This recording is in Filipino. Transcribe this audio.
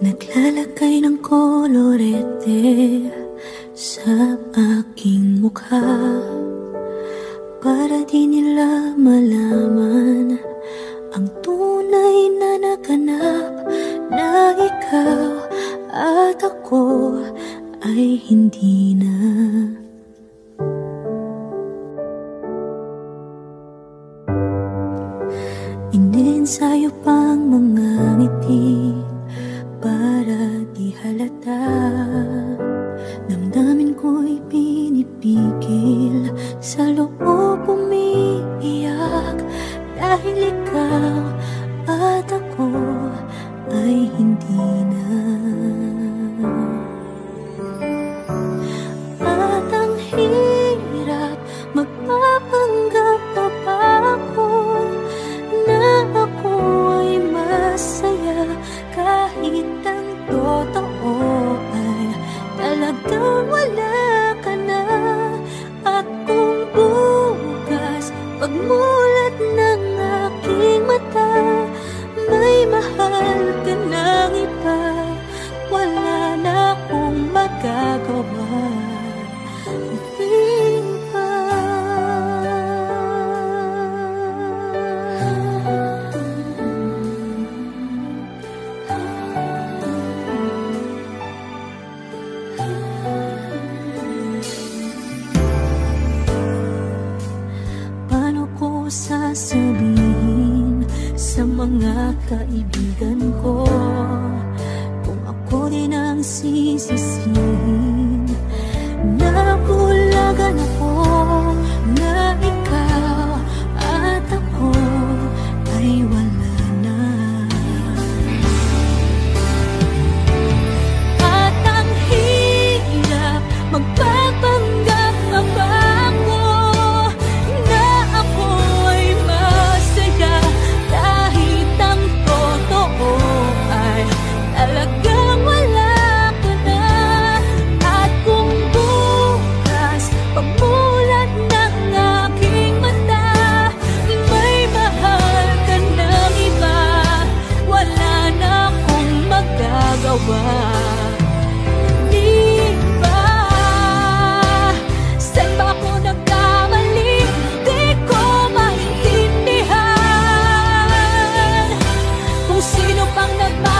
Naglalagay ng kolorete sa aking mukha para di nila malaman ang tunay na naganap, na ikaw at ako ay hindi na. Iniensayo pang mga ngiti para di halata. Damdamin ko'y pinipigil, sa loob umiiyak, dahil ikaw at ako ay hindi na. At ang hirap, magpapanggap pa ba ako na ako ay masaya, kahit ang totoo ay talagang wala ka na. At kung bukas pagmulat ng aking mata, may mahal ka ng iba, wala na akong magagawa. Sasabihin sa mga kaibigan ko kung ako din ang sisisihin? Nabulagan ako na ikaw at ako ay wala na. At ang hirap, magpapanggap pa ba ako na ako ay masaya, kahit ang totoo ay talagang wala ka na. At kung bukas pagmulat ng aking mata, may mahal ka ng iba, wala na akong magagawa. Di ba? Saan ba ako nagkamali? Di ko maintindihan kung sino pang nagmamahal